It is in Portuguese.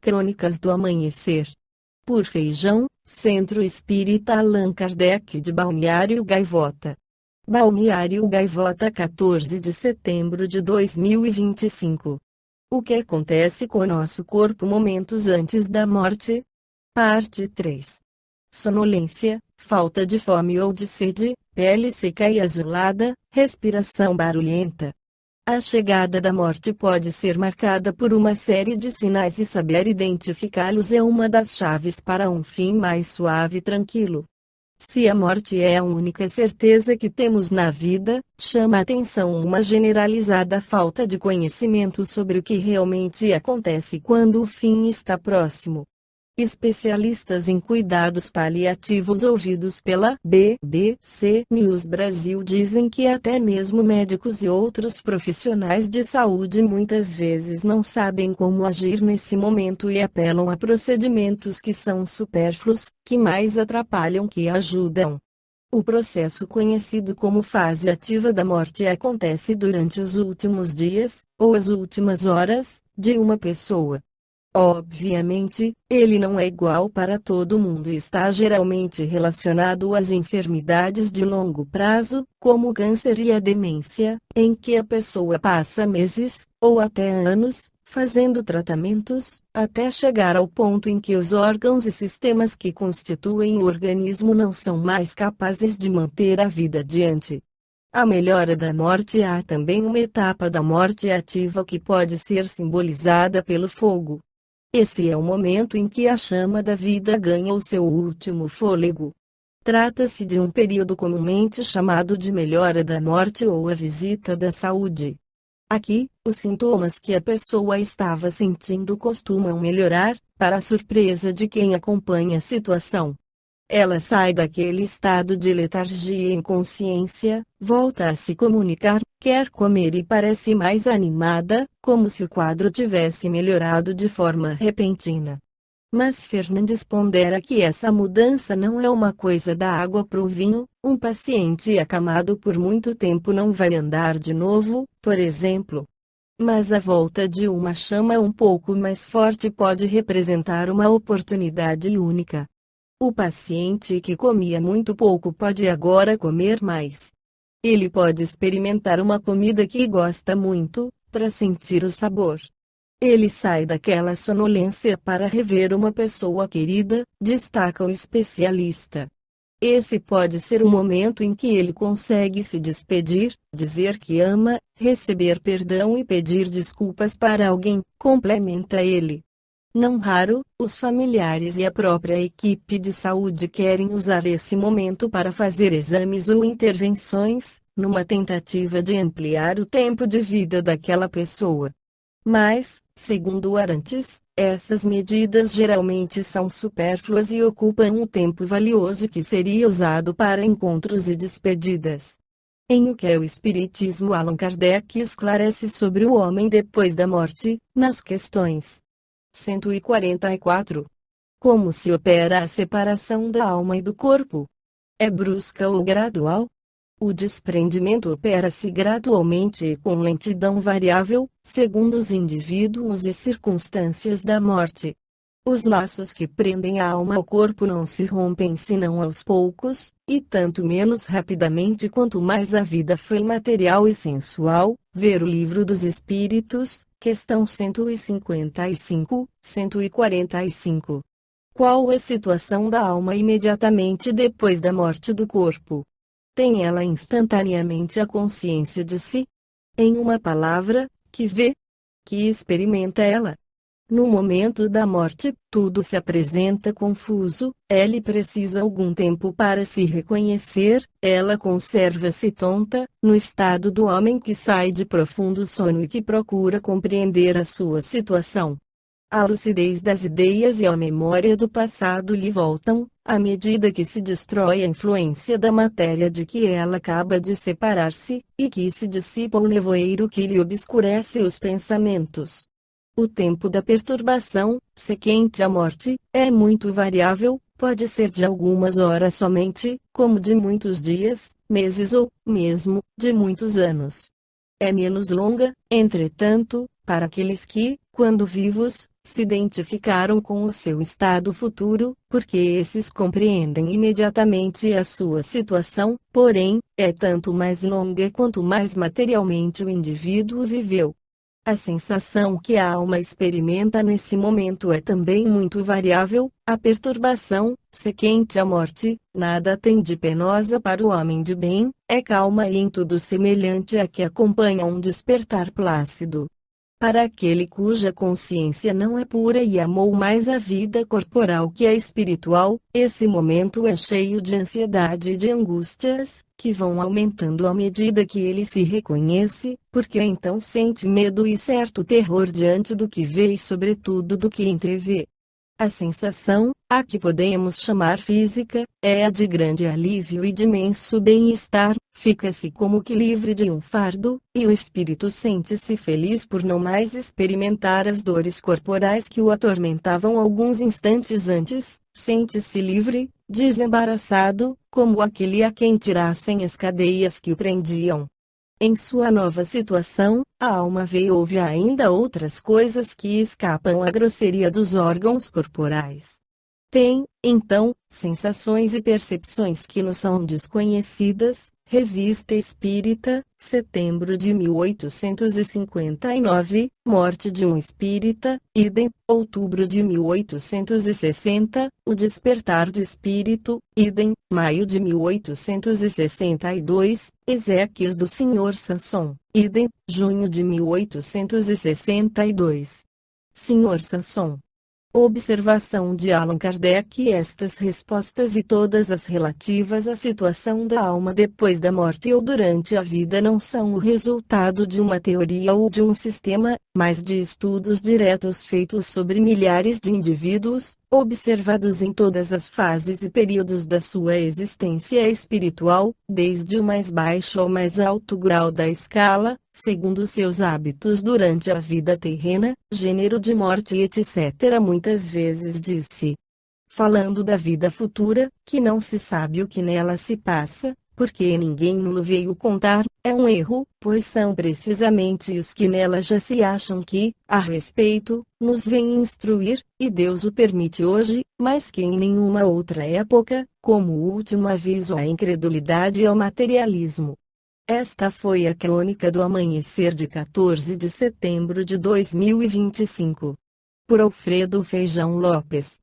Crônicas do Amanhecer. Por Feijão, Centro Espírita Allan Kardec de Balneário Gaivota. Balneário Gaivota, 14 de setembro de 2025. O que acontece com o nosso corpo momentos antes da morte? Parte 3. Sonolência, falta de fome ou de sede, pele seca e azulada, respiração barulhenta. A chegada da morte pode ser marcada por uma série de sinais e saber identificá-los é uma das chaves para um fim mais suave e tranquilo. Se a morte é a única certeza que temos na vida, chama a atenção uma generalizada falta de conhecimento sobre o que realmente acontece quando o fim está próximo. Especialistas em cuidados paliativos ouvidos pela BBC News Brasil dizem que até mesmo médicos e outros profissionais de saúde muitas vezes não sabem como agir nesse momento e apelam a procedimentos que são supérfluos, que mais atrapalham que ajudam. O processo conhecido como fase ativa da morte acontece durante os últimos dias, ou as últimas horas, de uma pessoa. Obviamente, ele não é igual para todo mundo e está geralmente relacionado às enfermidades de longo prazo, como o câncer e a demência, em que a pessoa passa meses, ou até anos, fazendo tratamentos, até chegar ao ponto em que os órgãos e sistemas que constituem o organismo não são mais capazes de manter a vida adiante. A melhora da morte. Há também uma etapa da morte ativa que pode ser simbolizada pelo fogo. Esse é o momento em que a chama da vida ganha o seu último fôlego. Trata-se de um período comumente chamado de melhora da morte ou a visita da saúde. Aqui, os sintomas que a pessoa estava sentindo costumam melhorar, para a surpresa de quem acompanha a situação. Ela sai daquele estado de letargia e inconsciência, volta a se comunicar, quer comer e parece mais animada, como se o quadro tivesse melhorado de forma repentina. Mas Fernandes pondera que essa mudança não é uma coisa da água pro vinho. Um paciente acamado por muito tempo não vai andar de novo, por exemplo. Mas a volta de uma chama um pouco mais forte pode representar uma oportunidade única. O paciente que comia muito pouco pode agora comer mais. Ele pode experimentar uma comida que gosta muito, para sentir o sabor. Ele sai daquela sonolência para rever uma pessoa querida, destaca o especialista. Esse pode ser o momento em que ele consegue se despedir, dizer que ama, receber perdão e pedir desculpas para alguém, complementa ele. Não raro, os familiares e a própria equipe de saúde querem usar esse momento para fazer exames ou intervenções, numa tentativa de ampliar o tempo de vida daquela pessoa. Mas, segundo Arantes, essas medidas geralmente são supérfluas e ocupam um tempo valioso que seria usado para encontros e despedidas. Em O que é o Espiritismo, Allan Kardec esclarece sobre o homem depois da morte, nas questões 144. Como se opera a separação da alma e do corpo? É brusca ou gradual? O desprendimento opera-se gradualmente e com lentidão variável, segundo os indivíduos e circunstâncias da morte. Os laços que prendem a alma ao corpo não se rompem senão aos poucos, e tanto menos rapidamente quanto mais a vida foi material e sensual. Ver o Livro dos Espíritos, questão 155, 145. Qual é a situação da alma imediatamente depois da morte do corpo? Tem ela instantaneamente a consciência de si? Em uma palavra, que vê? Que experimenta ela? No momento da morte, tudo se apresenta confuso, ela precisa algum tempo para se reconhecer, ela conserva-se tonta, no estado do homem que sai de profundo sono e que procura compreender a sua situação. A lucidez das ideias e a memória do passado lhe voltam, à medida que se destrói a influência da matéria de que ela acaba de separar-se, e que se dissipa o nevoeiro que lhe obscurece os pensamentos. O tempo da perturbação, sequente à morte, é muito variável, pode ser de algumas horas somente, como de muitos dias, meses ou, mesmo, de muitos anos. É menos longa, entretanto, para aqueles que, quando vivos, se identificaram com o seu estado futuro, porque esses compreendem imediatamente a sua situação, porém, é tanto mais longa quanto mais materialmente o indivíduo viveu. A sensação que a alma experimenta nesse momento é também muito variável. A perturbação, sequente à morte, nada tem de penosa para o homem de bem, é calma e em tudo semelhante à que acompanha um despertar plácido. Para aquele cuja consciência não é pura e amou mais a vida corporal que a espiritual, esse momento é cheio de ansiedade e de angústias, que vão aumentando à medida que ele se reconhece, porque então sente medo e certo terror diante do que vê e sobretudo do que entrevê. A sensação, a que podemos chamar física, é a de grande alívio e de imenso bem-estar, fica-se como que livre de um fardo, e o espírito sente-se feliz por não mais experimentar as dores corporais que o atormentavam alguns instantes antes, sente-se livre, desembaraçado, como aquele a quem tirassem as cadeias que o prendiam. Em sua nova situação, a alma vê e ouve ainda outras coisas que escapam à grosseria dos órgãos corporais. Tem, então, sensações e percepções que nos são desconhecidas. Revista Espírita, setembro de 1859, morte de um espírita, idem, outubro de 1860, o despertar do espírito, idem, maio de 1862, Ezequias do Sr. Sanson, idem, junho de 1862. Sr. Sanson. Observação de Allan Kardec. Estas respostas e todas as relativas à situação da alma depois da morte ou durante a vida não são o resultado de uma teoria ou de um sistema, mas de estudos diretos feitos sobre milhares de indivíduos, observados em todas as fases e períodos da sua existência espiritual, desde o mais baixo ao mais alto grau da escala, segundo seus hábitos durante a vida terrena, gênero de morte etc. Muitas vezes diz-se, falando da vida futura, que não se sabe o que nela se passa, porque ninguém nos veio contar. É um erro, pois são precisamente os que nela já se acham que, a respeito, nos vêm instruir, e Deus o permite hoje, mais que em nenhuma outra época, como último aviso à incredulidade e ao materialismo. Esta foi a crônica do amanhecer de 14 de setembro de 2025. Por Alfredo Feijão Lopes.